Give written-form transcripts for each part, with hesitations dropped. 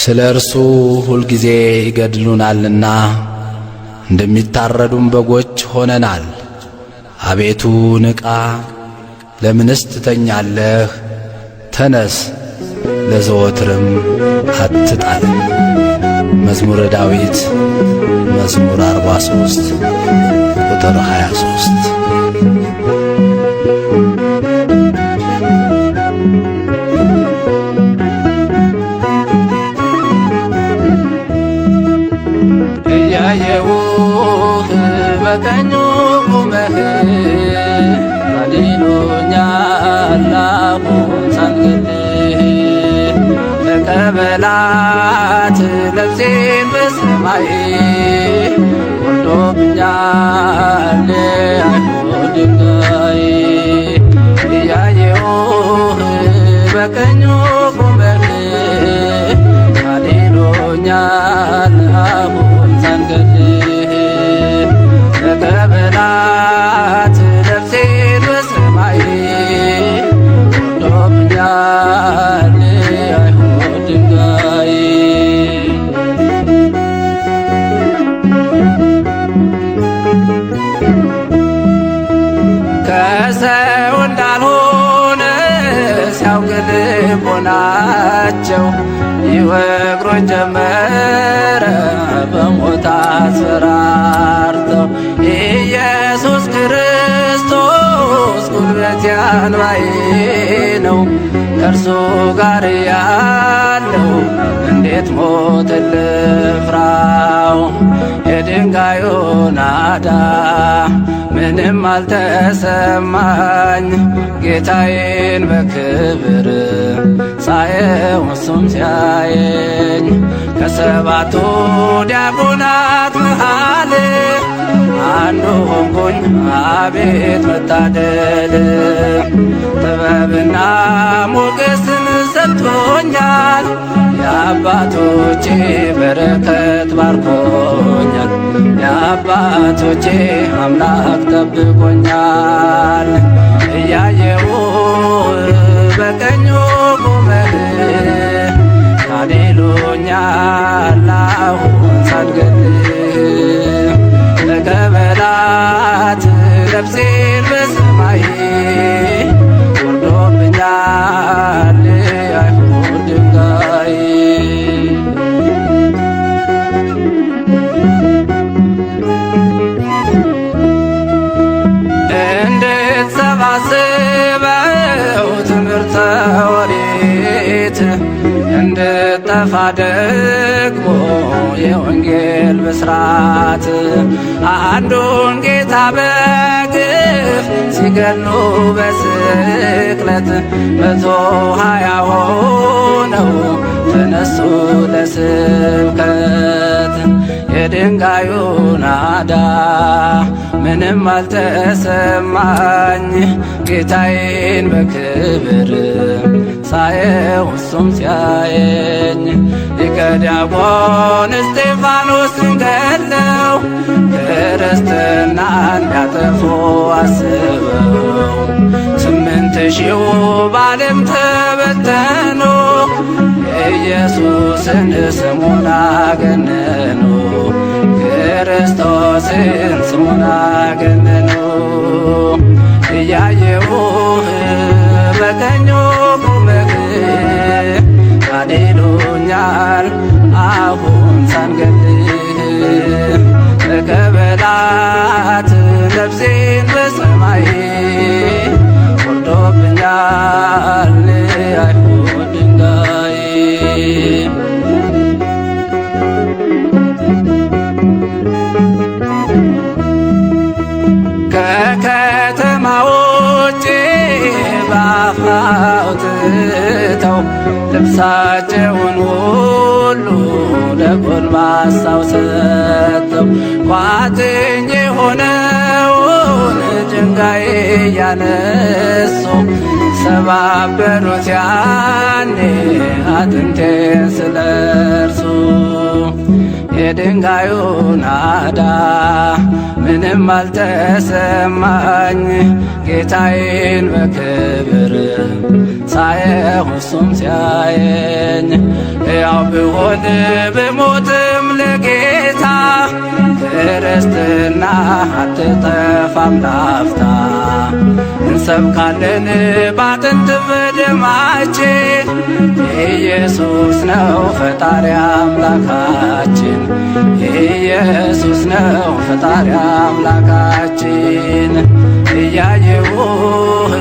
ስለ እርሱ ሁልጊዜ ይገድሉናልና እንደሚታረዱም በጎች ሆነናል። አቤቱ ንቃ፣ ለምንስ ትተኛለህ? ተነስ፣ ለዘወትርም አትጣለን። መዝሙረ ዳዊት መዝሙር 43 ቁጥር 23። እያየሁህ በቀኙ ቆመህ አድኖኛል አሁን ሳልገልህ ተቀበላት ነፍሴን በሰማይ ወርዶብኛል አይሁድ ድንጋይ እያየሁህ በቀኙ ቆመህ አድኖኛል አሁን ሳልገልህ ተቀበላት ነፍሴን በሰማይ ወርዶብኛል አይሁድ ድንጋይ ከሰው እንዳልሆነ ሲያውቅ ልቦናቸው ይወግሩኝ ጀመረ በሞት አስፈራርተው። ኢየሱስ ክርስቶስ ጉልበቴ አንባዬ ነው፣ ከእርሱ ጋር ያለው እንዴት ሞት ልፍራው? የድንጋዩ ናዳ ምንም አልተሰማኝ፣ ጌታዬን በክብር ሳየው እሱም ሲያየኝ። ከሰባቱ ዲያቆናት መሃል አንዱ ሆንኩኝ፣ አቤት መታደል! ጥበብና ሞገስን ሰጥቶኛል፣ የአባቶቼ በረከት ባርኮኛል። የአባቶቼ አምላክ ጠብቆኛል። እያየሁ በቀኙ ቆመህ ታድኖኛል አሁን ሳልገልህ ተቀበላት ነፍሴን በሰማይ ወርዶብኛል አይሁድ ድንጋይ እንድትሰባስበው ትምህርተ ኦሪት እንድጠፋ ደግሞ የወንጌል ብስራት አንዱን ጌታ በግፍ ሲገሉ በስቅለት 120 ሆነው ተነሱ ለስብከት። የድንጋዩ ናዳ ምንም አልተሰማኝ፣ ጌታዬን በክብር ሳየው እሱም ሲያየኝ። ሊቀ ዲያቆን እስጢፋኖስን ገድለው ክርስትናን ሊያጠፉ አስበው 8000 በዓለም ተበተኑ፣ ኢየሱስን ስሙን አገነኑ፣ ክርስቶስን ስሙን አገነኑ። እያየሁህ በቀኙ ቆመህ ታድኖኛል አሁን ሳልገልህ ተቀበላት ነፍሴን በሰማይ ወርዶብኛል አይሁድ ድንጋይ ከከተማ ውጭ በአፍ አውጥተው ልብሳቸውን ሁሉ ለጎልማሳው ሰጥተው ቋጥኝ የሆነውን ድንጋይ እያነሱ ሰባበሩት ያኔ አጥንቴን ስለርሱ። የድንጋዩ ናዳ ምንም አልተሰማኝ ጌታዬን በክብር ሳየው እሱም ሲያየኝ ሕያው ብሆን ብሞትም ለጌታ ክርስትና አትጠፋም ላፍታ እንሰብካለን ባጥንት በደማችን ኢየሱስ ነው ፈጣሪ አምላካችን ኢየሱስ ነው ፈጣሪ አምላካችን እያየሁህ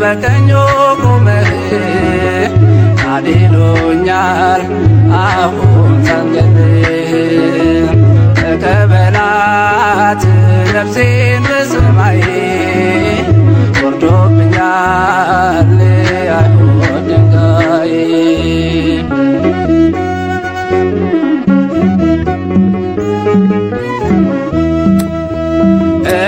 በቀኙ ቆመህ አድኖኛል አሁን ሳንገልህ ተቀበላት ነፍሴን በሰማይ ወርዶብኛል አይሁድ ድንጋይ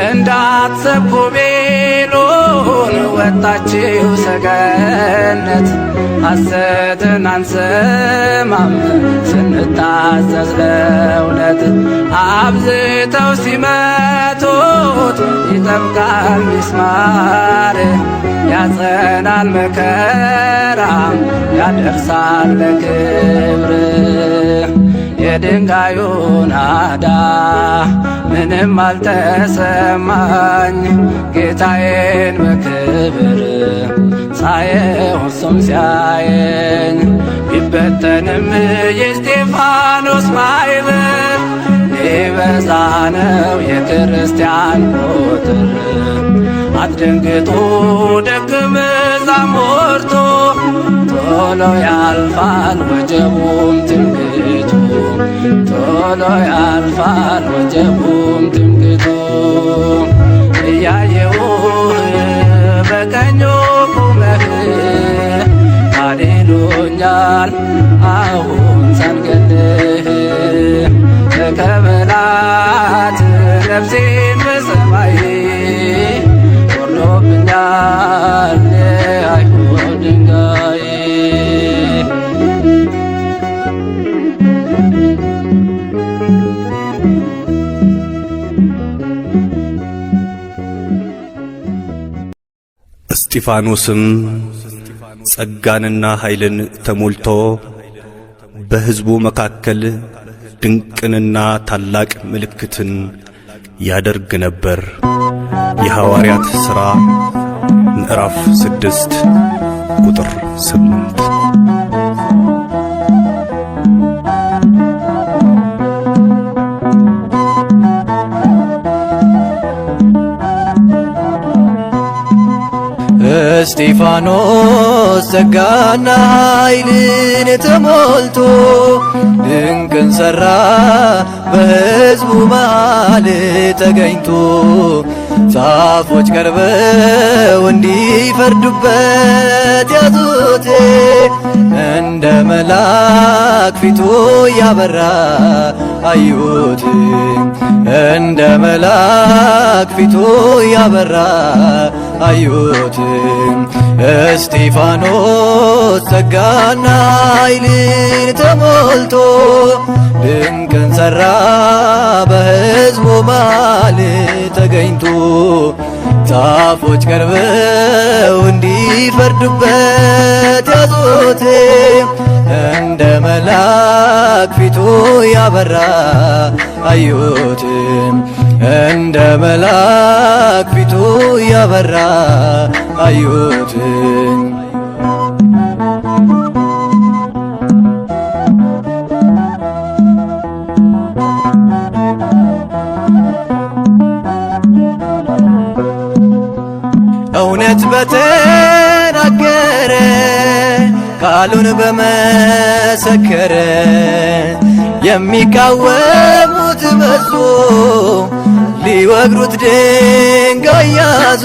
እንዳትሰብኩ ቤሎን ወጣችው ሰገነት ሐሰትን አንሰማም ስንታዘዝ ለእውነት አብዝተው ሲመቱት ይጠብቃል ሚስማር ያጸናል መከራም ያደርሳል ለክብር የድንጋዩ ናዳ ምንም አልተሰማኝ ጌታዬን በክብር ሳየው እሱም ሲያየኝ ቢበተንም የእስጢፋኖስ ማዕበል ሊበዛ ነው የክርስቲያን ቁጥር አትደንግጡ ደቀ መዛሙርቱ ቶሎ ያልፋል ወጀቡም ትምክህቱ ቶሎ ያልፋል ወጀቡም ትምክህቱ እያየሁህ በቀኙ ቆመህ አድኖኛል አሁን ሳንገልህ ተቀበላት ነፍሴን በሰማይ ወርዶብኛል አይሁድ ድንጋይ እስጢፋኖስም ጸጋንና ኃይልን ተሞልቶ በሕዝቡ መካከል ድንቅንና ታላቅ ምልክትን ያደርግ ነበር። የሐዋርያት ሥራ ምዕራፍ 6 ቁጥር 8። እስጢፋኖስ ጸጋና ኃይልን ተሞልቶ ድንቅን ሠራ በሕዝቡ መሃል ተገኝቶ ጻፎች ቀርበው እንዲፈርዱበት ያዙት እንደ መልአክ ፊቱ ያበራ አዩት እንደ መልአክ ፊቱ ያበራ አዩት እስጢፋኖስ ጸጋና ኃይልን ተሞልቶ ድንቅን ሠራ በሕዝቡ መሃል ተገኝቶ ጻፎች ቀርበው እንዲፈርዱበት ያዙት እንደ መልአክ ፊቱ ያበራ አዩት እንደ መልአክ ፊቱ ያበራ አዩት እውነት በተናገረ ቃሉን በመሰከረ የሚቃወሙት በዙ ሊወግሩት ድንጋይ ያዙ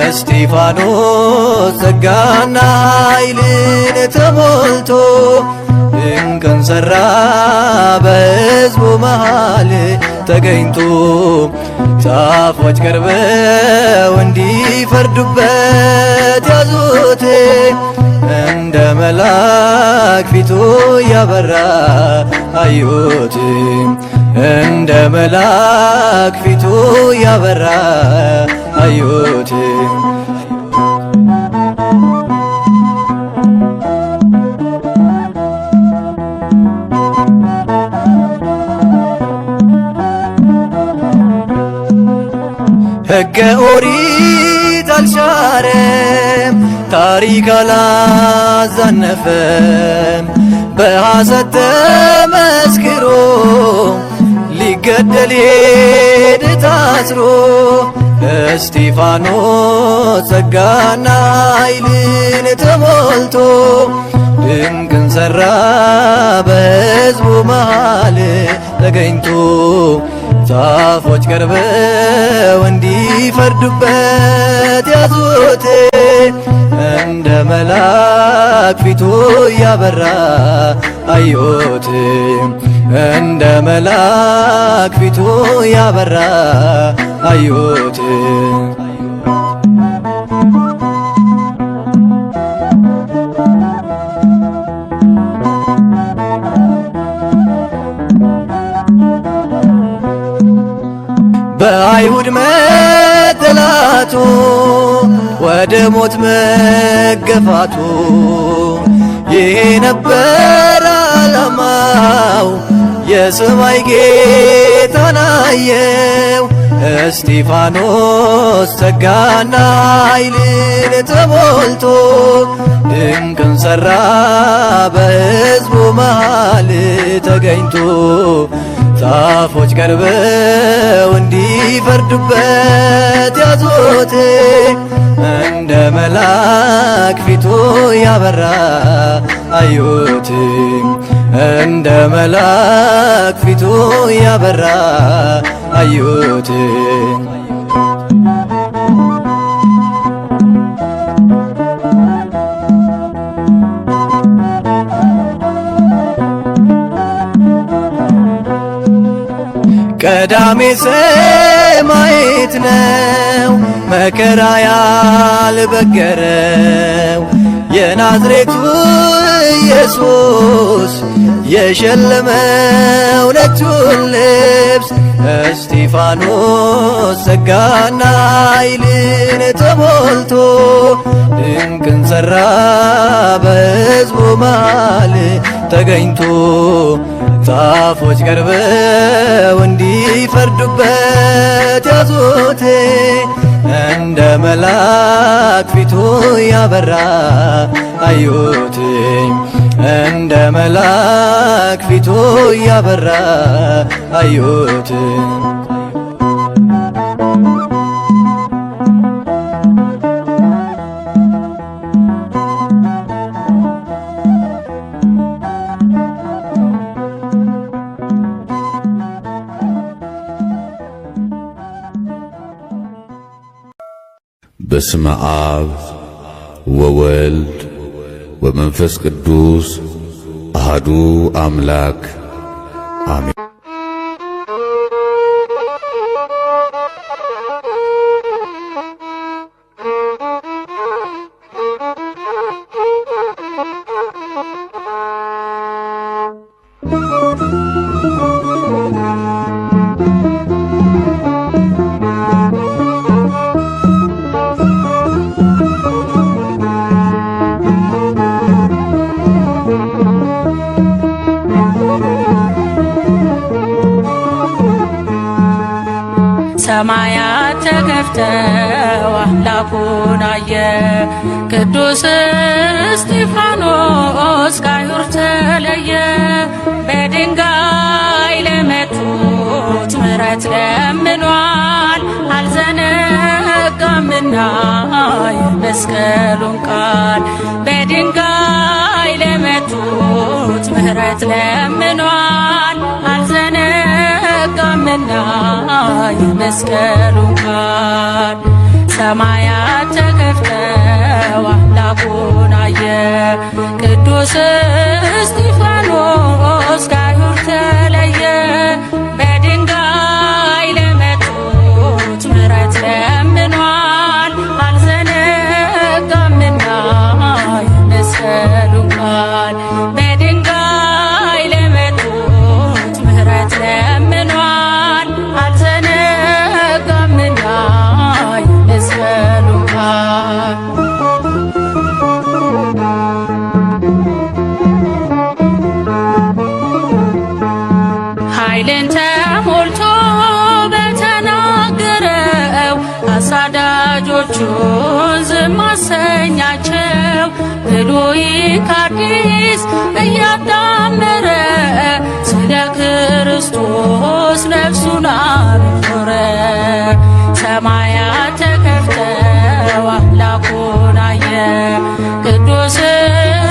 እስጢፋኖስ ጸጋና ኃይልን ተሞልቶ ድንቅን ሠራ በሕዝቡ መሃል ተገኝቶ ጻፎች ቀርበው እንዲፈርዱበት ያዙት። እንደ መልአክ ፊቱ ያበራ አዩት። እንደ መልአክ ፊቱ ያበራ አዩት። ሕገ ኦሪት አልሻረም፣ ታሪክ አላዛነፈም። በሐሰት ተመስክሮ ሊገደል ሄደ ታስሮ። እስጢፋኖስ ጸጋና ኃይልን ተሞልቶ ድንቅን ሠራ በሕዝቡ መሃል ተገኝቶ ጻፎች ቀርበው እንዲፈርዱበት ያዙት። እንደ መልአክ ፊቱ ያበራ አዩት። እንደ መልአክ ፊቱ ያበራ አዩት። በአይሁድ መጠላቱ ወደ ሞት መገፋቱ ይሄ ነበር ዓላማው። የሰማይ ጌታን አየው። እስጢፋኖስ ጸጋና ኃይልን ተሞልቶ ድንቅን ሠራ በሕዝቡ መሃል ተገኝቶ ጻፎች ቀርበው እንዲፈርዱበት ያዙት። እንደ መልአክ ፊቱ ያበራ አዩት። እንደ መልአክ ፊቱ ያበራ አዩት። ቀዳሜ ሰማዕት ነው መከራ ያልበገረው የናዝሬቱ ኢየሱስ የሸለመው ነጩን ልብስ። እስጢፋኖስ ጸጋና ኃይልን ተሞልቶ ድንቅን ሠራ በሕዝቡ መሃል ተገኝቶ ጻፎች ቀርበው እንዲፈርዱበት ያዙት። እንደ መልአክ ፊቱ ያበራ አዩት። እንደ መልአክ ፊቱ ያበራ አዩት። በስመ አብ ወወልድ ወመንፈስ ቅዱስ አሐዱ አምላክ አሜን። ሰማያት ተከፍተው አምላኩን አየ። ቅዱስ እስጢፋኖስ ከአይሁድ ተለየ። በድንጋይ ለመቱት ምሕረት ለምኗል። አልዘነጋምና የመስቀሉን ቃል። በድንጋይ ለመቱት ምሕረት ለምኗል። አልዘነጋምና የመስቀሉን ቃል። ሰማያት ተከፍተው አምላኩን አየ። ቅዱስ እስጢፋኖስ ከአይሁድ ተለየ። በድንጋይ ብዙዎቹን ዝም አሰኛቸው። ብሉይ ከአዲስ እያጣመረ ስለ ክርስቶስ ነፍሱን አኖረ። ሰማያት ተከፍተው አምላኩን አየ። ቅዱስ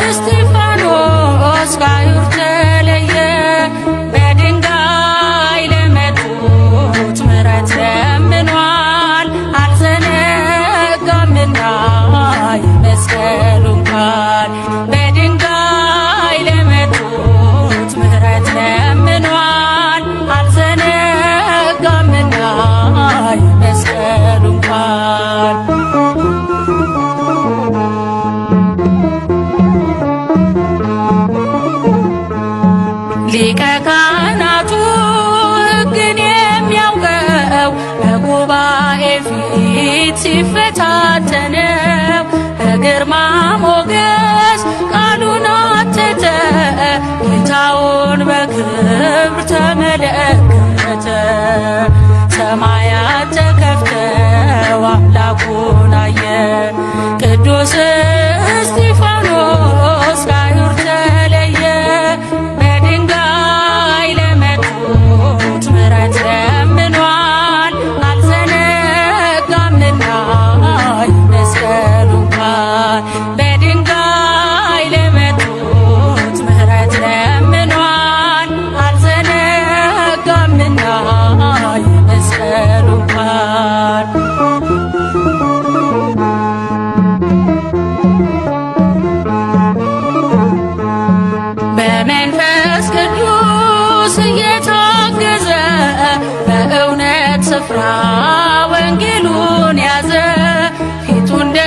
እስጢፋኖስ ከአይሁድ ተለየ። በድንጋይ ለመቱት ምሕረት ለምኗል። አልዘነጋምና የመስቀሉን ቃል። በድንጋይ ለመቱት ምሕረት ለምኗል። አልዘነጋምና የመስቀሉን ቃል። ሊቀ ካህናቱ ሕግን የሚያውቀው በጉባኤ ፊት ሲፈታተነው በግርማ ሞገስ ቃሉን አተተ። ጌታውን በክብር ተመለከተ። ሰማያት ተከፍተው አምላኩን አየ። ቅዱስ እስጢፋኖስ ከአይሁድ ተለየ። በድንጋይ ለመቱት ምሕረት ለምኗል። አልዘነጋምና የመስቀሉን ቃል። በድንጋይ ለመቱት ምሕረት ለምኗል። አልዘነጋምና የመስቀሉን ቃል። በመንፈስ ቅዱስ እየታገዘ በእውነት ስፍራ ወንጌሉን ያዘ። ፊቱ እንደ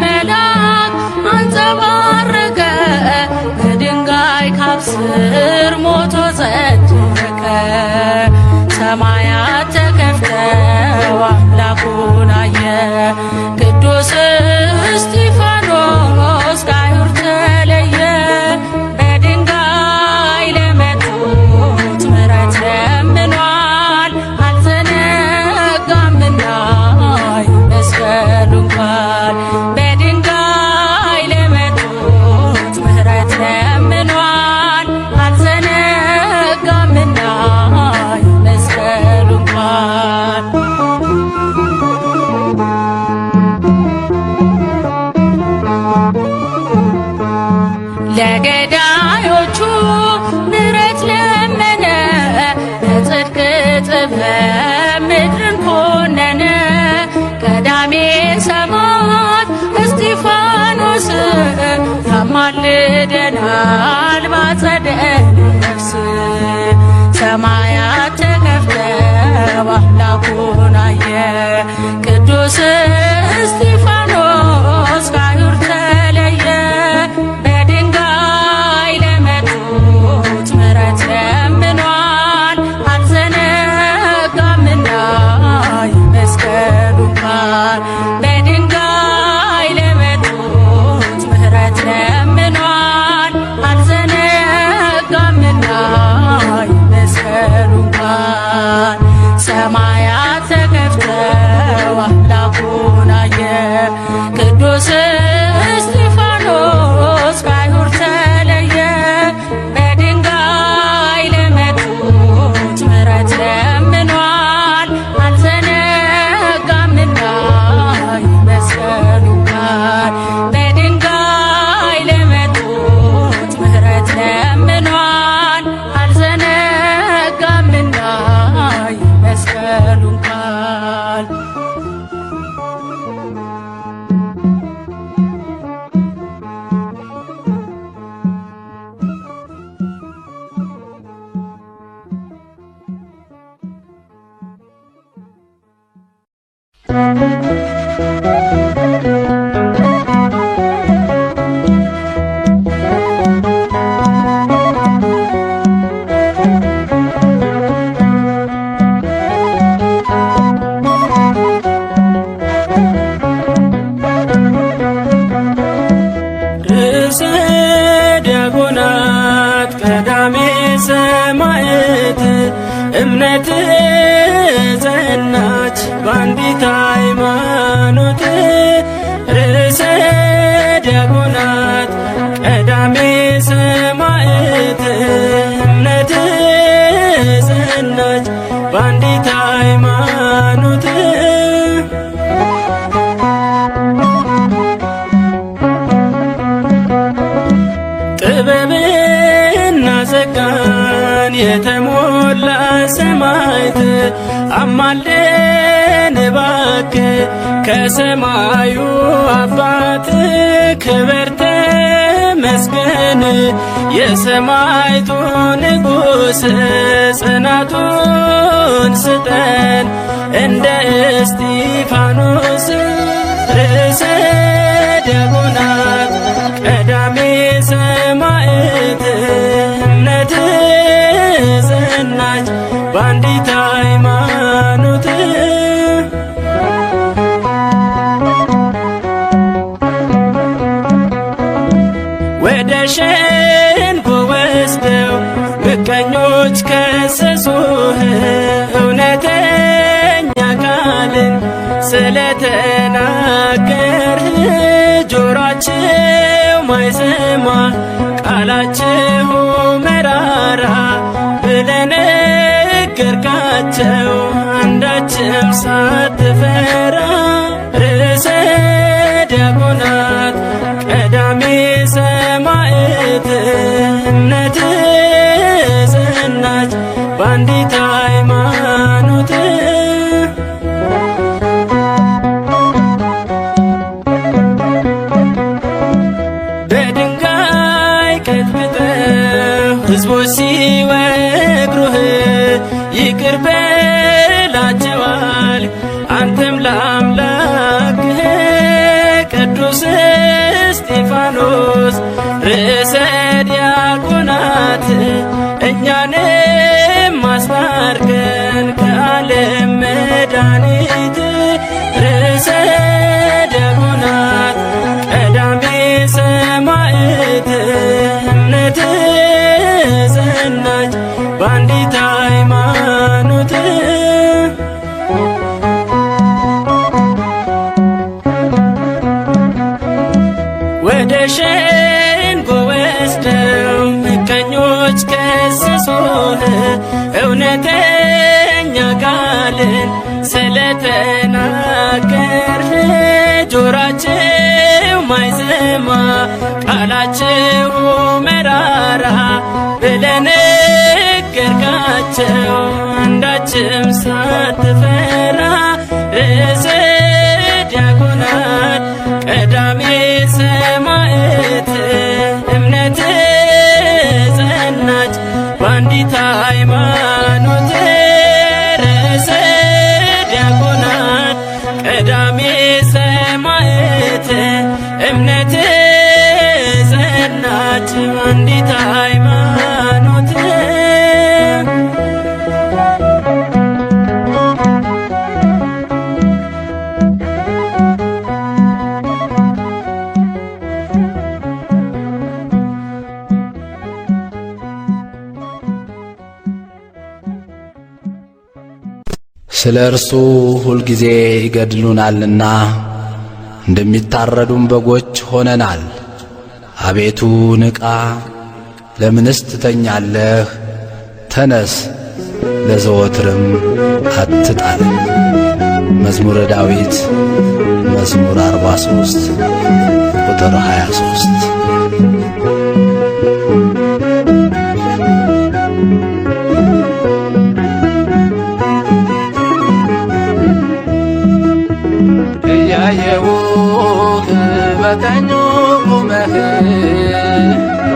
መልአክ አንጸባረቀ። በድንጋይ ካብ ስር ሞቶ ጸደቀ። ሰማያት ተከፍተው አምላኩን አየ። ቅዱስ እስጢፋኖስ ከአይሁድ ተለየ። በድንጋይ ለመቱት ምሕረት ለምኗል። አልዘነጋምና የመስቀሉን ቃል። በድንጋይ ለመቱት ምሕረት ለምኗል። አልዘነጋምና የመስቀሉን ቃል። ለገዳዮቹ ምሕረት ለመነ። በጽድቅ ጥበብ ምድርን ኮነነ። ቀዳሜ ሰማዕት እስጢፋኖስ ያማልደናል ባጸደ ነፍስ። ሰማያት ተከፍተው አምላኩን አየ። ቅዱስ እስጢፋኖስ ከአይሁድ ተለየ። በድንጋይ ለመቱት ምሕረት ለምኗል። አልዘነጋምና የመስቀሉን ቃል። በድንጋይ ለመቱት ምሕረት ለምኗል። አልዘነጋምና የመስቀሉን ቃል። ሰማያት ተከፍተው አምላኩን አየ። ቅዱስ እስጢፋኖስ ከአይሁድ ተለየ። በድንጋይ ለመቱት ምሕረት ለምኗል። አልዘነጋምና የመስቀሉን ቃል። በድንጋይ ለመቱት ምሕረት ለምኗል። አልዘነጋምና የመስቀሉን ቃል። ርዕሰ ዲያቆናት ቀዳሜ ሰማዕት እምነት ጸናች በአንዲት ሃይማኖት ርዕሰ ዲያቆናት ቀዳሜ ሰማዕት እምነትህ ጸናች በአንዲት ሃይማኖት ጥበብና ጸጋን የተሞላ ሰማዕት አማልደን እባክህ ከሰማዩ አባት ክብር ተመስገን የሰማዕቱ ንጉሥ ጽናቱን ስጠን እንደ እስጢፋኖስ ርዕሰ ዲያቆናት ቀዳሜ ሰማዕት እምነትህ ጸናች በአንዲት ሃይማኖት ወደ ሸንጎ ወስደው ምቀኞች ከሰሱህ እውነተኛ ቃልን ስለተናገርህ ጆሮአቸው ማይሰማ ቃላችሁ መራራ ብለህ ነገርካቸው አንዳችም ሳትፈራ ርዕሰ ዲያቆናት ቀዳሜ ሰማዕት እምነትህ ጸናች በአንዲት ሃይማኖት በድንጋይ ቀጥቅጠው ሕዝቦች ሲወግሩህ ይቅር በላቸዋል አንተም ለአምላክህ ቅዱስ እስጢፋኖስ ርዕሰ ዲያቆናት እኛንም አስታርቀን ከዓለም መድኃኒት ርዕሰ ዲያቆናት ቀዳሜ ሰማዕት እምነትህ ጸናች በአንዲት ሃይማኖት ወደ ሸንጎ ወስደው ምቀኞች ከሰሱህ እውነተኛ ቃልን ስለተናገርህ ጆሮአቸው ማይሰማ ቃላችሁ መራራ ብለህ ነገርካቸው አንዳችም ሳትፈራ ርዕሰ ዲያቆናት ቀዳሜ ሰማዕት እምነትህ ጸናች በአንዲት ሃይማኖት ርዕሰ ዲያቆናት ቀዳሜ ሰማዕት እምነትህ ጸናች በአንዲት ሃይማኖት ስለ እርሱ ሁልጊዜ ይገድሉናልና እንደሚታረዱም በጎች ሆነናል። አቤቱ ንቃ፣ ለምንስ ትተኛለህ? ተነስ፣ ለዘወትርም አትጣለን። መዝሙረ ዳዊት መዝሙር 43 ቁጥር 23። እያየሁህ በቀኙ ቁመህ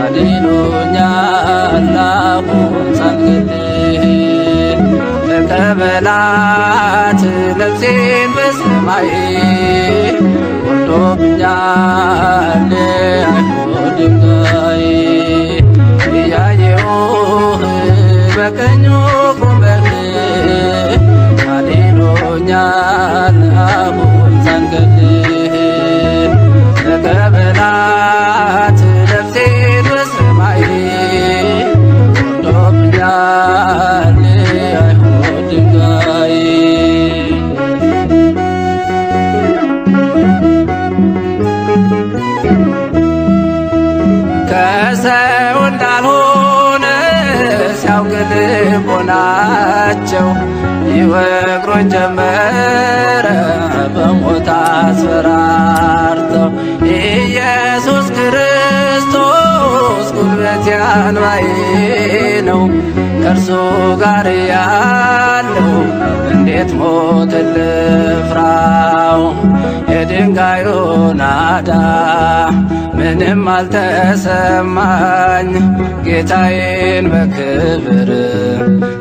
አድኖኛል አሁን ሳልገድህ ተቀበላት ነፍሴን በሰማይ ወርዶብኛል አይሁድ ድንጋይ እያየሁህ በቀኙ ቁመህ አድኖኛል አሁን ሳልገድህ ተቀበላት ነፍሴን በሰማይ ወርዶብኛል አይሁድ ድንጋይ በልቦናቸው ይወግሩኝ ጀመረ በሞት አስፈራርተው። ኢየሱስ ክርስቶስ ጉልበቴ አንባዬ ነው፣ ከእርሱ ጋር ያለው እንዴት ሞት ልፍራው። የድንጋዩ ናዳ ምንም አልተሰማኝ፣ ጌታዬን በክብር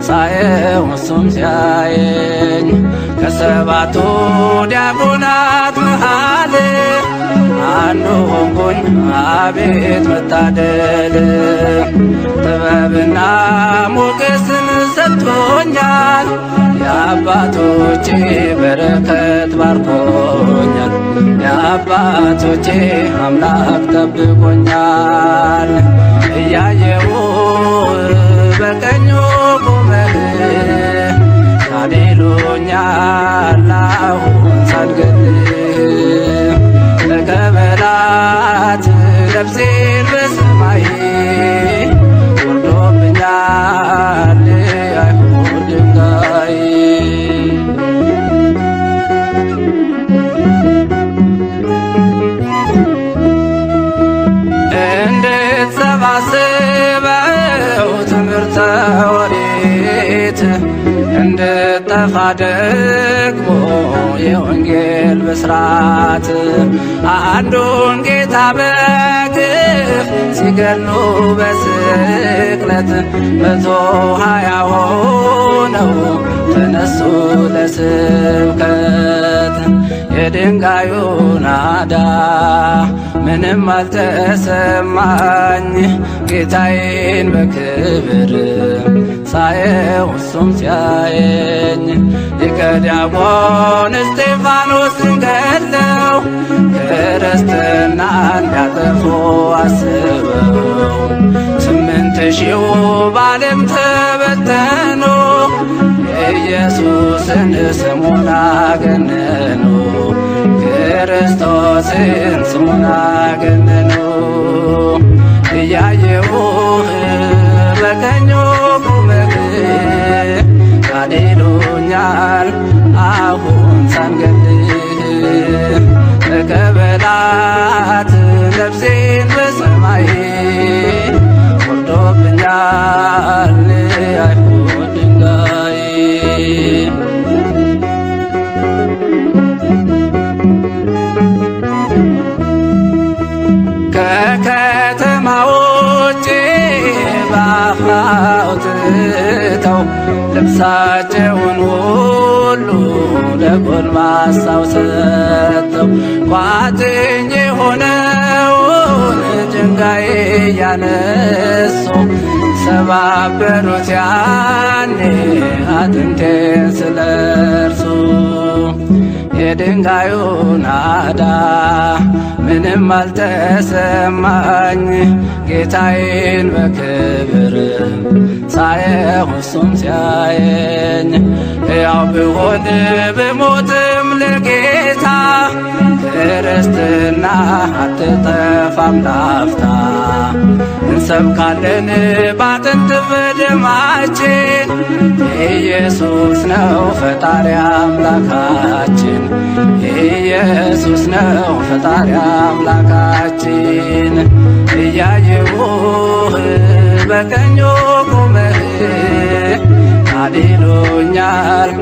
ሳየው እሱም ሲያየኝ። ከሰባቱ ዲያቆናት መሃል አንዱ ሆንኩኝ፣ አቤት መታደል። ጥበብና ሞገስን ሰጥቶኛል፣ የአባቶቼ በረከት ባርኮኛል። የአባቶቼ አምላክ ጠብቆኛል። እያየው በቀኙ ቆመህ ታዲሉኛል አሁን ሳልገልህ። ተቀበላት ነፍሴን በሰማይ ወርዶብኛል አይሁድ ድንጋይ። እንድትሰባስበው ትምህርተ ኦሪት እንድጠፋ ደግሞ የወንጌል ብስራት። አንዱን ጌታ በግፍ ሲገሉ በስቅለት 120 ሆነው ተነሱ ለስብከት። የድንጋዩ ናዳ ምንም አልተሰማኝ፣ ጌታዬን በክብር ሳየው እሱም ሲያየኝ። ሊቀ ዲያቆን እስጢፋኖስን ገድለው ክርስትና እንዲያጠፉ አስበው 8000 በዓለም ተበተኑ፣ ኢየሱስን ስሙን አገነኑ፣ ክርስቶስን ስሙን አገነኑ። እያየሁህ በቀኙ ቁመህ ታዲሉኛል አሁን ሳልገልህ። ተቀበላት ነፍሴን በሰማይ ወርዶብኛል አይሁድ ድንጋይ። ከከተማ ውጭ በአፍላው ትተው ልብሳቸውን ሁሉ ለጎልማሳው ሰጥተው ቋጥኝ የሆነውን ድንጋይ እያነሱ ሰባበሩት ያኔ አጥንቴን ስለርሱ። የድንጋዩ ናዳ ምንም አልተሰማኝ፣ ጌታዬን በክብር ሳየው እሱም ሲያየኝ። ያው ብሆን ብሞትም ለጌታ ክርስትና አትጠፋም ላፍታ። እንሰብካለን ባጥንት በደማችን፣ ኢየሱስ ነው ፈጣሪ አምላካችን፣ ኢየሱስ ነው ፈጣሪ አምላካችን። እያየሁህ በቀኙ ቆመህ ታዲሉኛል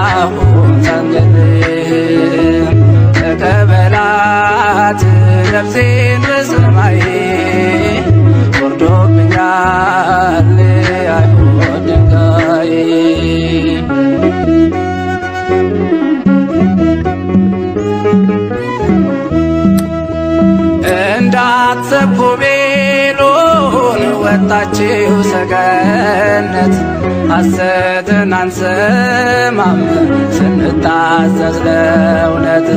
አሁን ሳልገልህ። ተቀበላት ነፍሴን በሰማይ ወርዶብኛል አይሁድ ድንጋይ። እንዳትሰብኩ ቤሎን ወጣችው ሰገነት፣ ሐሰትን አንሰማም ስንታዘዝ ለእውነት።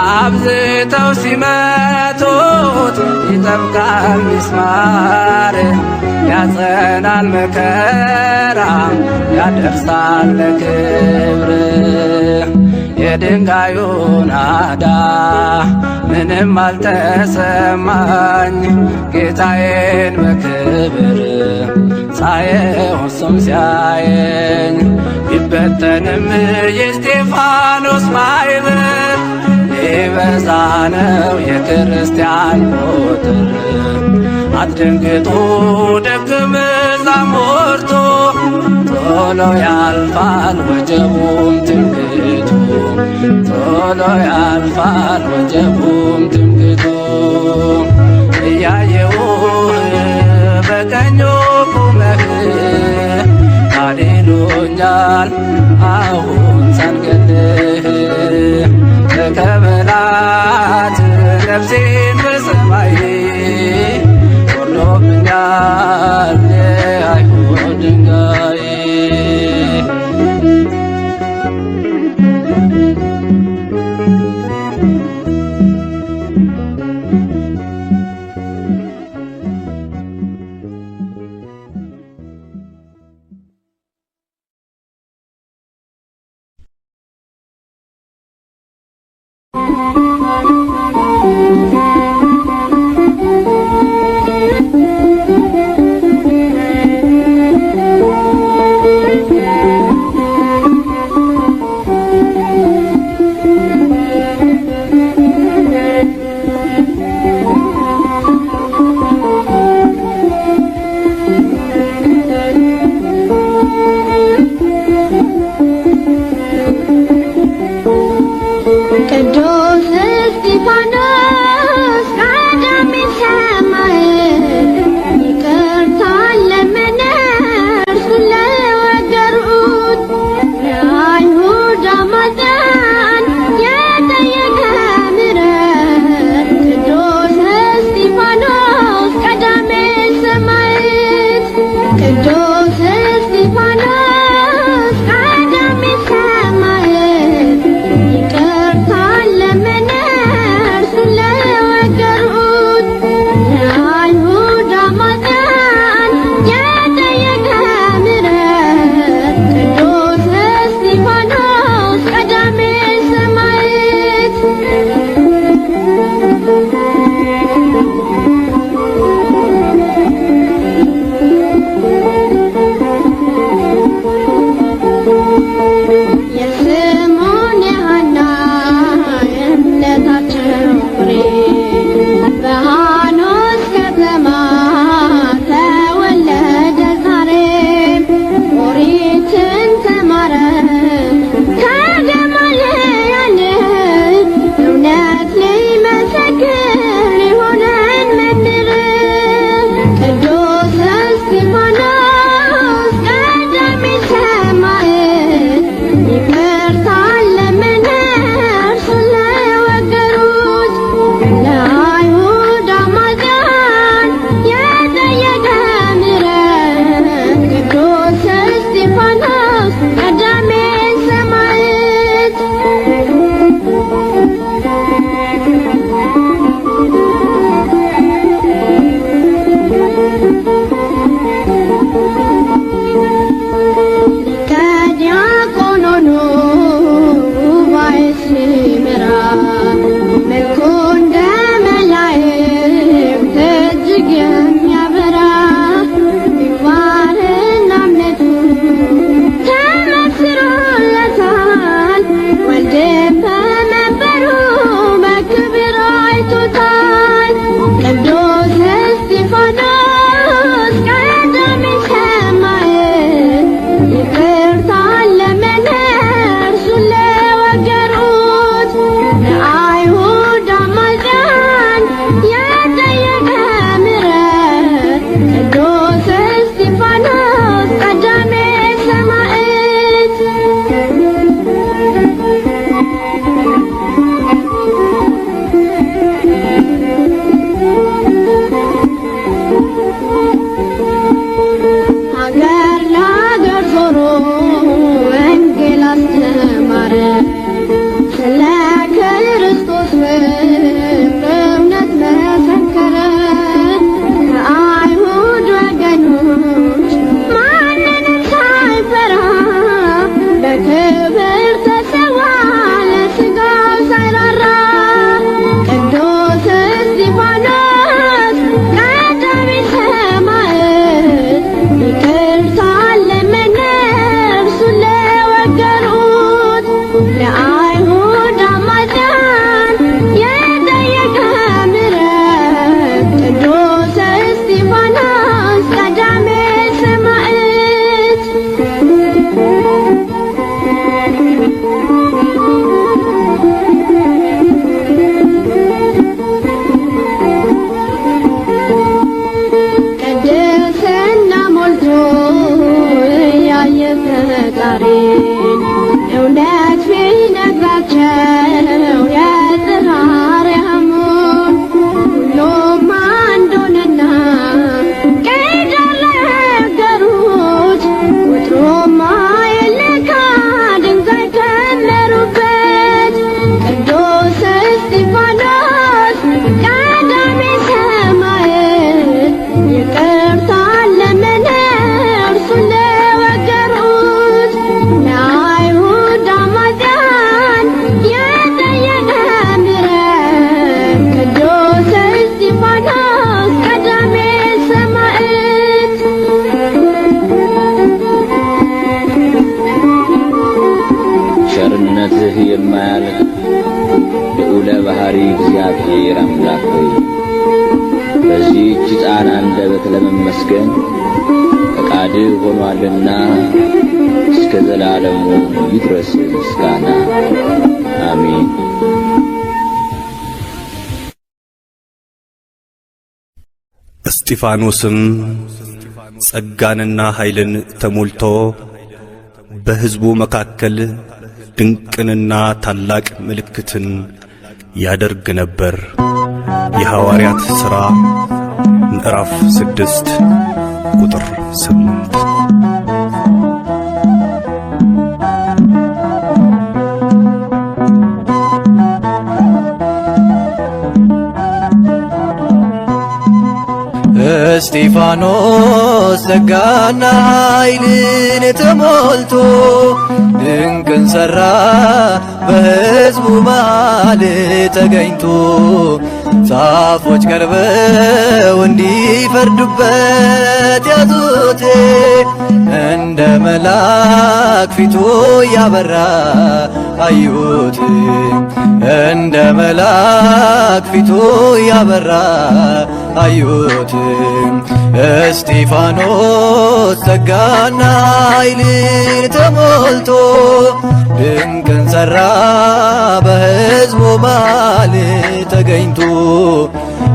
አብዝተው ሲመቱት ይጠብቃል ሚስማር፣ ያጸናል መከራ ያደርሳል ለክብር። የድንጋዩ ናዳ ምንም አልተሰማኝ፣ ጌታዬን በክብር ሳየው እሱም ሲያየኝ ቢበተንም የእስጢፋኖስ ማኅበር ሊበዛ ነው የክርስቲያን ቁጥር። አትደንግጡ ደቀ መዛሙርቱ ቶሎ ያልፋል ወጀቡም ትምክህቱ ቶሎ ያልፋል ወጀቡም ትምክህቱ እያየሁህ በቀኙ ቁመህ ታድኖኛል አሁን ሳልገልህ ተቀበላት ነፍሴን በሰማይ ወርዶብኛል የአይሁድ ድንጋይ ቅዱስ እስጢፋኖስ ቀዳሜ ሰማዕት ይቅርታን ለመነ እርሱን ለወገሩት የአይሁድ አማጽያን የጠየቀ ምሕረት ቅዱስ እስጢፋኖስ ቀዳሜ ሰማዕት ቅዱስ እስጢፋኖስ ቀዳሜ ሰማዕት ይቅርታን ለመነ እርሱን ለወገሩት የአይሁድ አማጽያን የጠየቀ ምሕረት ቅዱስ እስጢፋኖስ ቀዳሜ ሰማዕት እግዚአብሔር አምላክ ሆይ በዚህች ሕፃን አንደበት ለመመስገን ፈቃድህ ሆኗልና እስከ ዘላለሙ ይድረስ ምስጋና አሜን። እስጢፋኖስም ጸጋንና ኃይልን ተሞልቶ በሕዝቡ መካከል ድንቅንና ታላቅ ምልክትን ያደርግ ነበር። የሐዋርያት ሥራ ምዕራፍ 6 ቁጥር 8። እስጢፋኖስ ጸጋና ኃይልን ተሞልቶ ድንቅን ሠራ በሕዝቡ መሃል ተገኝቶ ጻፎች ቀርበው እንዲፈርዱበት ያዙት እንደ መልአክ ፊቱ ያበራ አዩት እንደ መልአክ ፊቱ ያበራ አዩት። እስጢፋኖስ ጸጋና ኃይልን ተሞልቶ ድንቅን ሠራ በሕዝቡ መሃል ተገኝቶ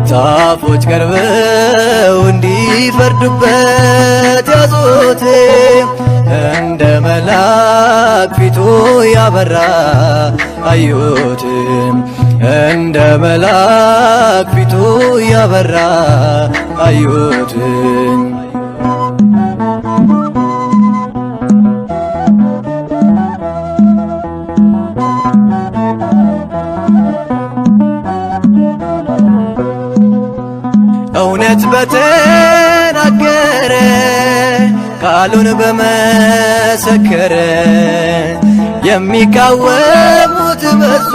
ጻፎች ቀርበው እንዲፈርዱበት ያዙት እንደ መልአክ ፊቱ ያበራ አዩት እንደ መልአክ ፊቱ ያበራ አዩት። እውነት በተናገረ ቃሉን በመሰከረ የሚቃወሙት በዙ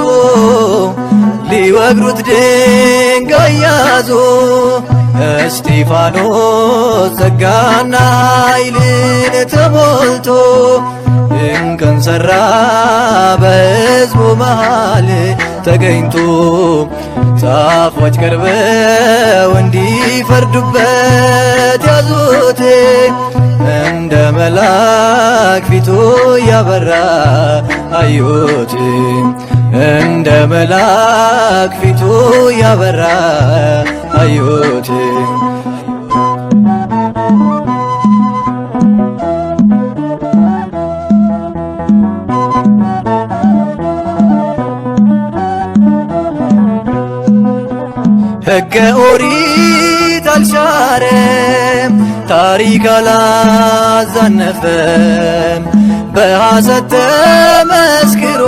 ሊወግሩት ድንጋይ ያዙ። እስጢፋኖስ ጸጋና ኃይልን ተሞልቶ ድንቅን ሠራ በሕዝቡ መሃል ተገኝቶ ጻፎች ቀርበው እንዲፈርዱበት ያዙት እንደ መልአክ ፊቱ ያበራ አዩት እንደ መልአክ ፊቱ ያበራ አዩት። ሕገ ኦሪት አልሻረም ታሪክ አላዛነፈም በሐሰት ተመስክሮ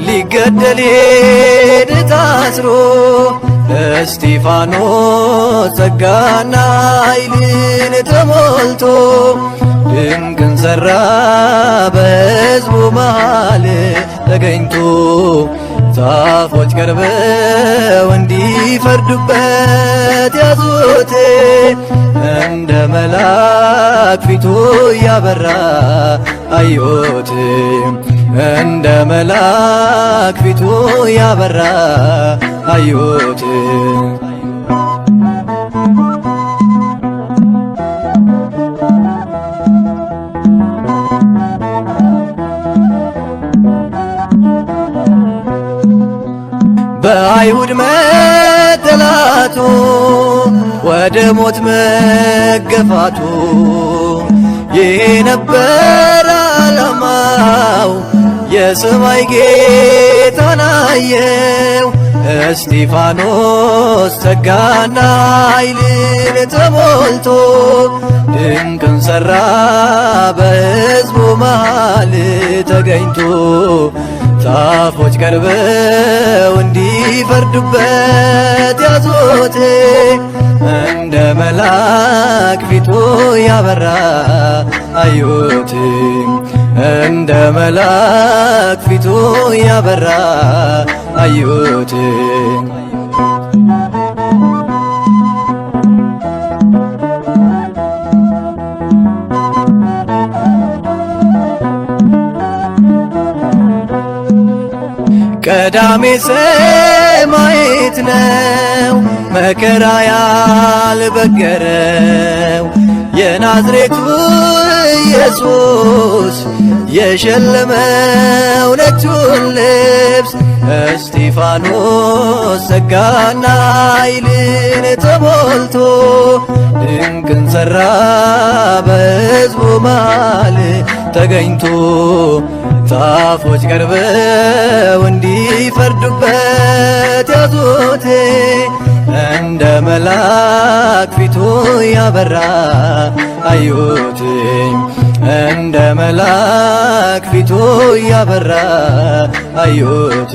ሊገደል ሄደ ታስሮ። እስጢፋኖስ ጸጋና ኃይልን ተሞልቶ ድንቅን ሠራ በሕዝቡ መሃል ተገኝቶ ጻፎች ቀርበው እንዲፈርዱበት ያዙት እንደ መልአክ ፊቱ ያበራ አዩት እንደ መልአክ ፊቱ ያበራ አዩት። በአይሁድ መጠላቱ ወደ ሞት መገፋቱ ይህ ነበር ዓላማው የሰማይ ጌታን አየው። እስጢፋኖስ ጸጋና ኃይልን ተሞልቶ ድንቅን ሠራ በሕዝቡ መሃል ተገኝቶ ጻፎች ቀርበው እንዲፈርዱበት ያዙት እንደ መልአክ ፊቱ ያበራ አዩት እንደ መልአክ ፊቱ ያበራ አዩት። ቀዳሜ ማየት ነው መከራ ያልበገረው የናዝሬቱ ኢየሱስ የሸለመው ነጩን ልብስ እስጢፋኖስ ጸጋና ኃይልን ተሞልቶ ድንቅን ሠራ በሕዝቡ መሃል ተገኝቶ ጻፎች ቀርበው እንዲፈርዱበት ያዙት እንደ መልአክ ፊቱ ያበራ አዩት እንደ መልአክ ፊቱ ያበራ አዩት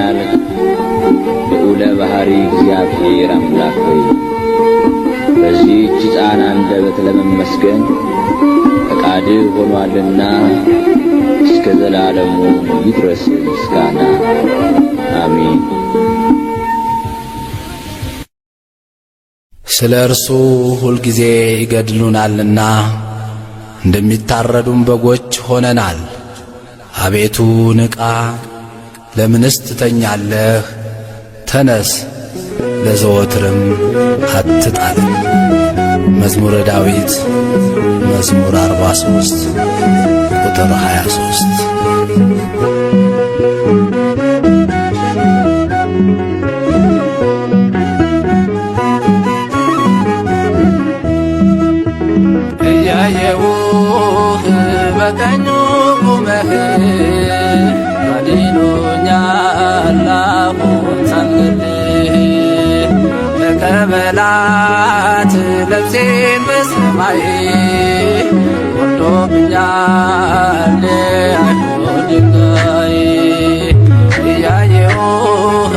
ያልክ ልዑለ ባሕሪ እግዚአብሔር አምላክ ሆይ በዚህች ሕፃን አንደበት ለመመስገን ፈቃድህ ሆኗልና እስከ ዘላለሙ ይድረስ ምስጋና አሜን። ስለ እርሱ ሁልጊዜ ይገድሉናልና እንደሚታረዱም በጎች ሆነናል። አቤቱ ንቃ፣ ለምንስ ትተኛለህ? ተነስ፣ ለዘወትርም አትጣለን። መዝሙረ ዳዊት መዝሙር 43 ቁጥር 23። እያየሁህ በቀኙ ቁመህ አድኖኛል አሁን ሳልገልህ ተቀበላት ነፍሴን በሰማይ ወርዶብኛል አይሁድ ድንጋይ እያየሁህ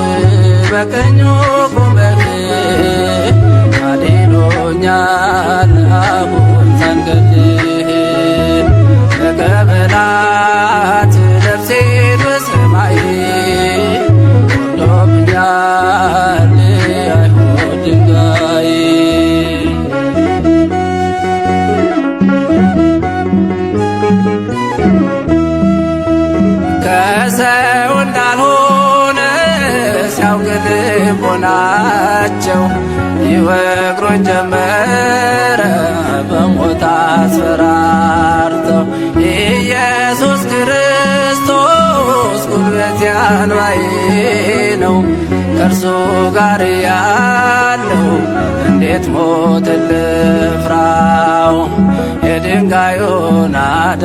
በቀኙ ቁመህ አድኖኛል አሁን ሳልገልህ ተቀበላት ነፍሴን በሰማይ ወርዶብኛል አይሁድ ድንጋይ ከሰው እንዳልሆነ ሲያውቅ ልቦናቸው ይወግሮኝ ጀመረ በሞት አስፈራርተው ኢየሱስ ክርስቶስ ጉልበቴ አንባዬ ነው ከእርሱ ጋር ያለው እንዴት ሞት ልፍራው የድንጋዩ ናዳ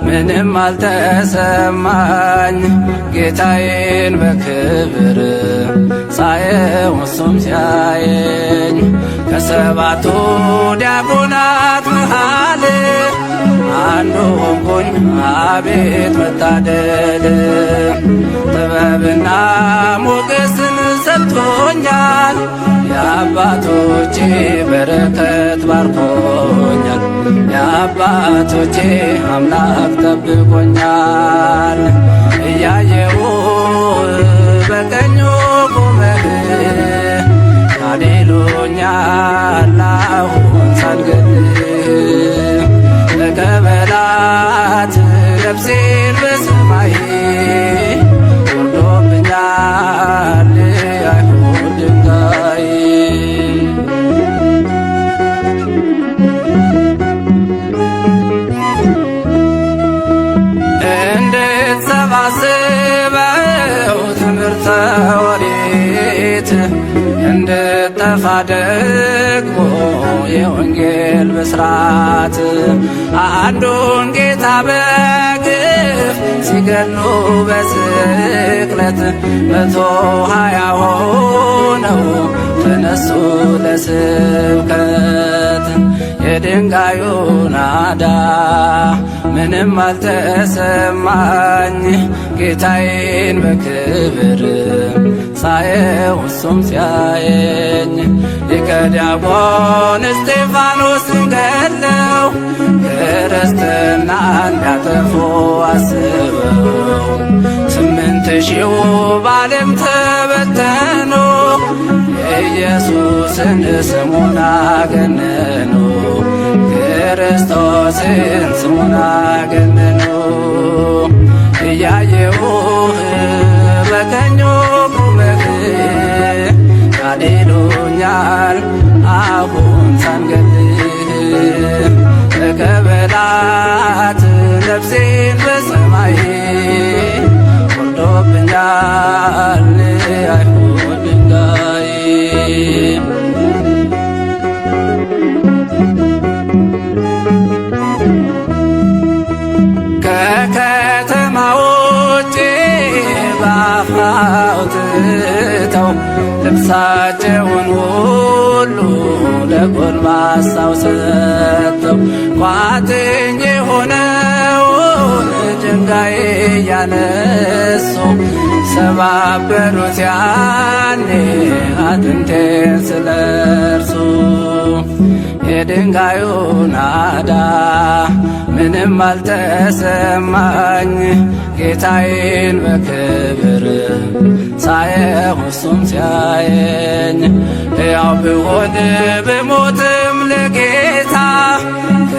ምንም አልተሰማኝ ጌታዬን በክብር ሳየው እሱም ሲያየኝ ከሰባቱ ዲያቆናት መሃል አንዱ ሆንኩኝ አቤት መታደል ጥበብና ሞገስን ሰጥቶኛል የአባቶቼ በረከት ባርኮኛል የአባቶቼ አምላክ ጠብቆኛል እያየው በቀኙ ቆመህ አድኖኛል አሁን ሳልገልህ ተቀበላት ነፍሴን በሰማይ ወርዶብኛል አይሁድ ድንጋይ እንድትሰባስበው ትምህርተ ኦሪት እንድጠፋ ደግሞ የወንጌል ብስራት አንዱን ጌታ በግፍ ሲገሉ በስቅለት 120 ሆነው ተነሱ ለስብከት የድንጋዩ ናዳ ምንም አልተሰማኝ ጌታዬን በክብር ሳየው እሱም ሲያየኝ ሊቀ ዲያቆን እስጢፋኖስን ገድለው ክርስትና እንዲያጠፉ አስበው 8000 በዓለም ተበተኑ የኢየሱስን ስሙን አገነኑ ክርስቶስን ስሙን አገነኑ እያየሁህ በቀኙ ቁመህ አድኖኛል አሁን ሳልገልህ ተቀበላት ነፍሴን በሰማይ ወርዶብኛል አይሁድ ድንጋይ ከከተማ ውጭ በአፍራው ትተው ልብሳቸውን ሁሉ ለጎልማሳው ሰጥተው ቋጥኝ የሆነውን ድንጋይ እያነሱ ሰባበሩት ያኔ አጥንቴን ስለርሱ የድንጋዩ ናዳ ምንም አልተሰማኝ ጌታዬን በክብር ሳየው እሱም ሲያየኝ ሕያው ብሆን ብሞትም ለጌታ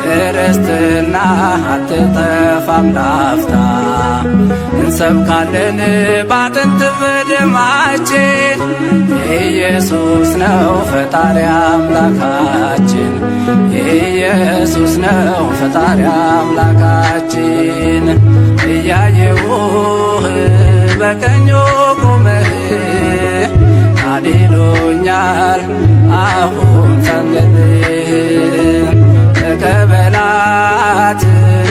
ክርስትና አትጠፋም ላፍታ እንሰብካለን ባጥንት በደማችን ኢየሱስ ነው ፈጣሪ አምላካችን ኢየሱስ ነው ፈጣሪ አምላካችን እያየሁህ በቀኙ ቆመህ አድኖኛል አሁን ሰንገድህ ተቀበላት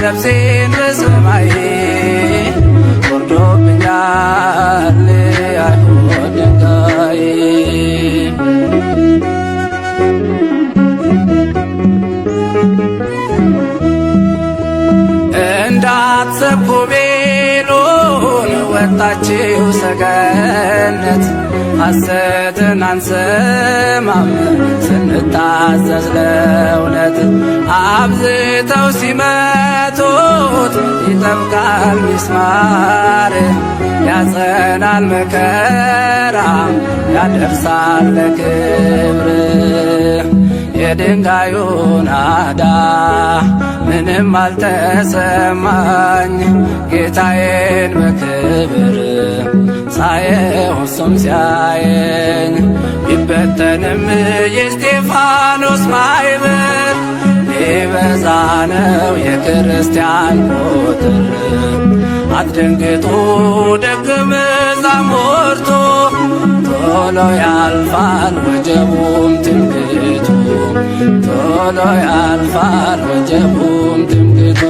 ነፍሴን በሰማይ ወርዶብኛል አይሁድ ድንጋይ እንዳትሰብኩ ቤሎን ወጣችው ሰገነት ሐሰትን አንሰማም ስንታዘዝ ለእውነት አብዝተው ሲመቱት ይጠብቃል ሚስማር ያጸናል መከራ ያደርሳል ለክብር የድንጋዩ ናዳ ምንም አልተሰማኝ ጌታዬን በክብር ሳየው እሱም ሲያየኝ ቢበተንም የእስጢፋኖስ ማኅበር ሊበዛ ነው የክርስቲያን ቁጥር አትደንግጡ ደቀ መዛሙርቱ ቶሎ ያልፋል ወጀቡም ትምክህቱ ቶሎ ያልፋል ወጀቡም ትምክህቱ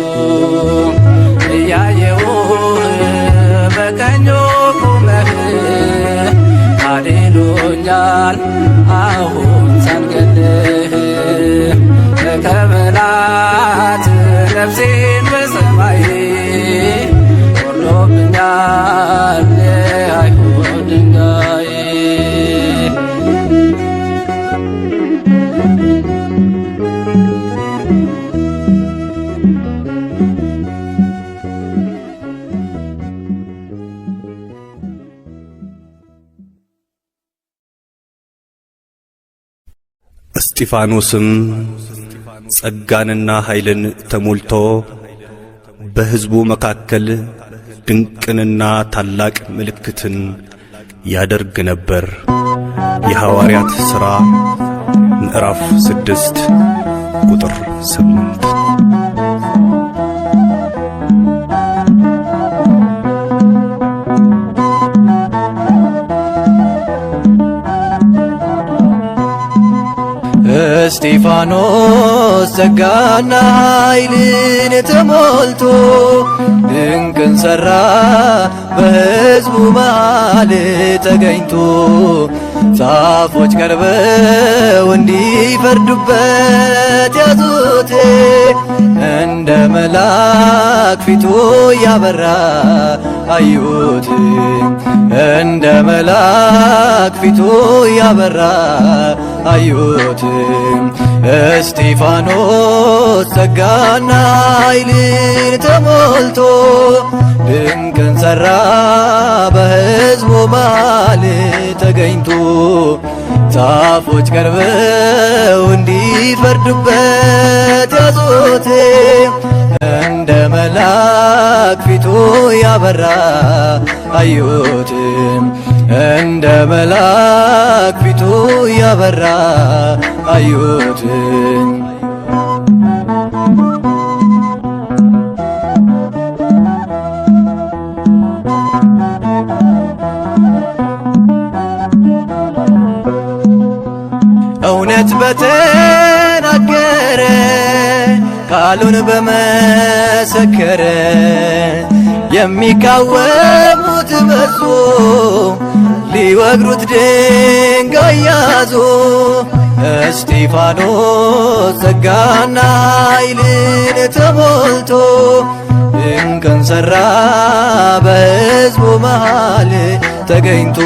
እያየሁህ በቀኙ ቆመህ አድኖኛል አሁን ሳንገድልህ ተቀበላት ነፍሴን በሰማይ ወርዶብኛል አይሁድ ድንጋይ እስጢፋኖስም ጸጋንና ኃይልን ተሞልቶ በሕዝቡ መካከል ድንቅንና ታላቅ ምልክትን ያደርግ ነበር። የሐዋርያት ሥራ ምዕራፍ 6 ቁጥር 8። እስጢፋኖስ ጸጋና ኃይልን ተሞልቶ ድንቅን ሠራ በሕዝቡ መሃል ተገኝቶ ጻፎች ቀርበው እንዲፈርዱበት ያዙት እንደ መልአክ ፊቱ ያበራ አዩት እንደ መልአክ ፊቱ ያበራ አዩት እስጢፋኖስ ጸጋና ኃይልን ተሞልቶ ድንቅን ሠራ በሕዝቡ መሃል ተገኝቶ ጻፎች ቀርበው እንዲፈርዱበት ያዙት እንደ መልአክ ፊቱ ያበራ አዩት እንደ መልአክ ፊቱ ያበራ አዩት እውነት በተናገረ ቃሉን በመሰከረ የሚቃወሙት በዙ ሊወግሩት ድንጋይ ያዙ እስጢፋኖስ ጸጋና ኃይልን ተሞልቶ ድንቅን ሠራ በሕዝቡ መሃል ተገኝቶ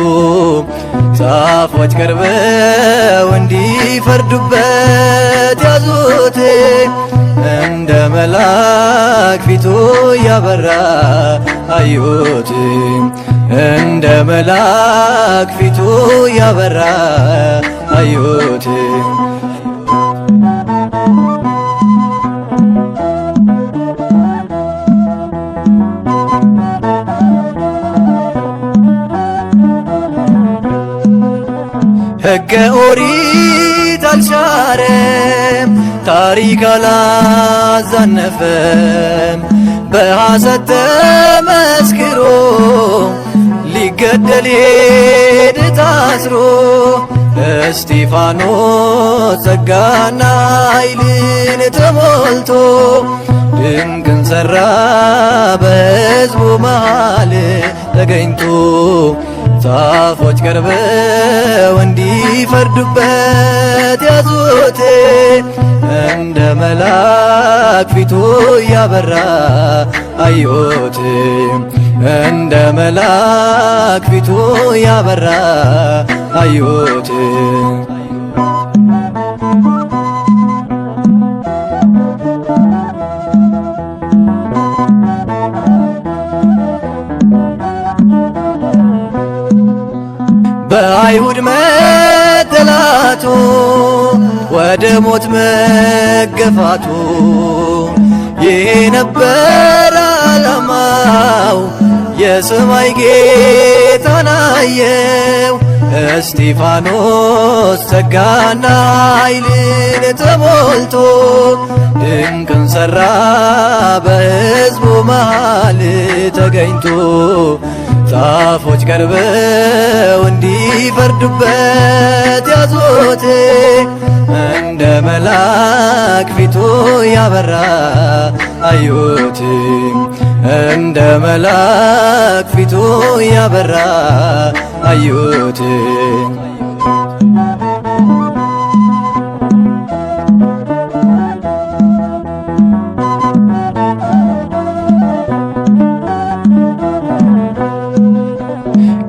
ጻፎች ቀርበው እንዲፈርዱበት ያዙት። እንደ መልአክ ፊቱ ያበራ አዩት። እንደ መልአክ ፊቱ ያበራ አዩት። ሕገ ኦሪት አልሻረም፣ ታሪክ አላዛነፈም። በሐሰት ተመስክሮ ሊገደል ሄደ ታስሮ። እስጢፋኖስ ጸጋና ኃይልን ተሞልቶ ድንቅን ሠራ በሕዝቡ መሃል ተገኝቶ ጻፎች ቀርበው እንዲፈርዱበት ያዙት። እንደ መልአክ ፊቱ ያበራ አዩት። እንደ መልአክ ፊቱ ያበራ አዩት። በአይሁድ መጠላቱ ወደ ሞት መገፋቱ ይሄ ነበር ዓላማው። የሰማይ ጌታን አየው። እስጢፋኖስ ጸጋና ኃይልን ተሞልቶ ድንቅን ሠራ በሕዝቡ መሃል ተገኝቶ ጻፎች ቀርበው እንዲፈርዱበት ያዙት። እንደ መልአክ ፊቱ ያበራ አዩት። እንደ መልአክ ፊቱ ያበራ አዩት።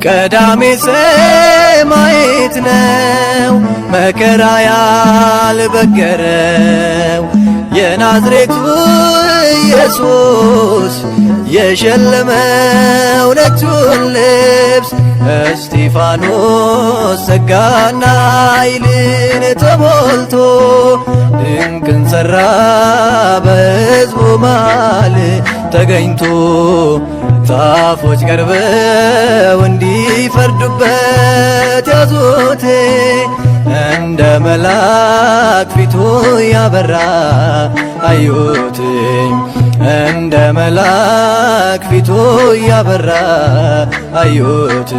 ቀዳሜ ሰማዕት ነው መከራ ያልበገረው የናዝሬቱ ኢየሱስ የሸለመው ነጩን ልብስ። እስጢፋኖስ ጸጋና ኃይልን ተሞልቶ ድንቅን ሠራ በሕዝቡ መሃል ተገኝቶ ጻፎች ቀርበው እንዲፈርዱበት ያዙት። እንደ መልአክ ፊቱ ያበራ አዩት። እንደ መልአክ ፊቱ ያበራ አዩት።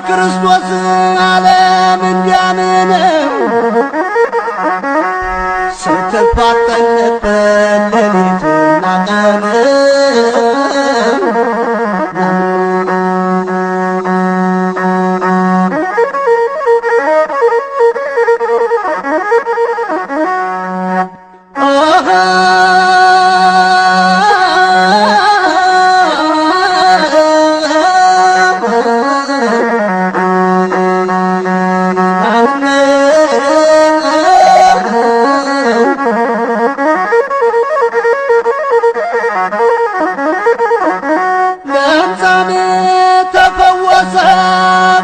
ክርስቶስ ዓለም እንዲያምነው ስትፋጠን ነበር ሌሊትና ቀን ለምጻም ተፈወሰ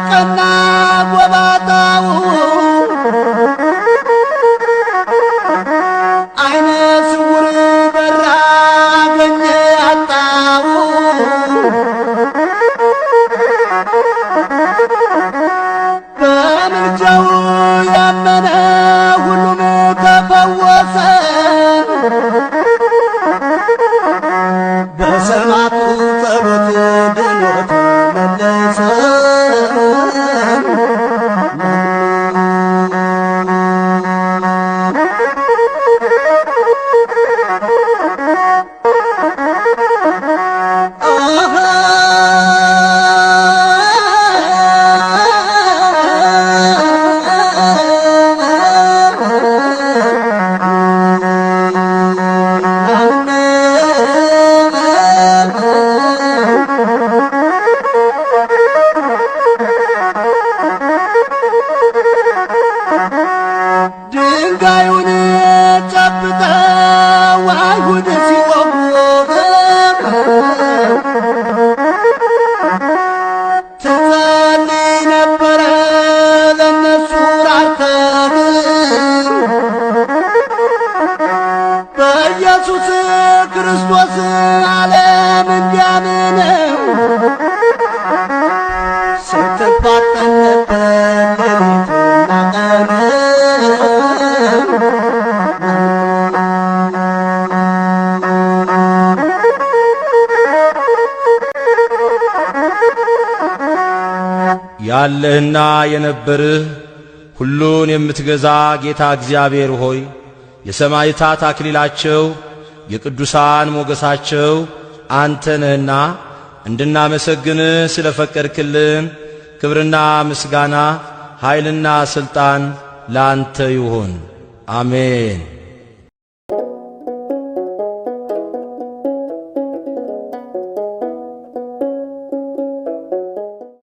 ቀና ጎባጣው አይነ ስውር በራ አገኘ አጣው በምልጃው ያመነ ሁሉም ተፈወሰ በሰማዕቱ ጸሎት ድኖ ተመለሰ ድንጋዩን ጨብጠው አይሁድ ሲቆሙት ትጸልይ ነበረ ለእነሱ ራርተህ በኢየሱስ ክርስቶስ ዓለም እንዲያምነው ስትፋጠን ነበር ሌሊትና ቀን ያለህና የነበርህ ሁሉን የምትገዛ ጌታ እግዚአብሔር ሆይ የሰማዕታት አክሊላቸው የቅዱሳን ሞገሳቸው አንተ ነህና እንድናመሰግንህ ስለ ፈቀድክልን ክብርና ምስጋና ኃይልና ሥልጣን ላንተ ይሁን። አሜን።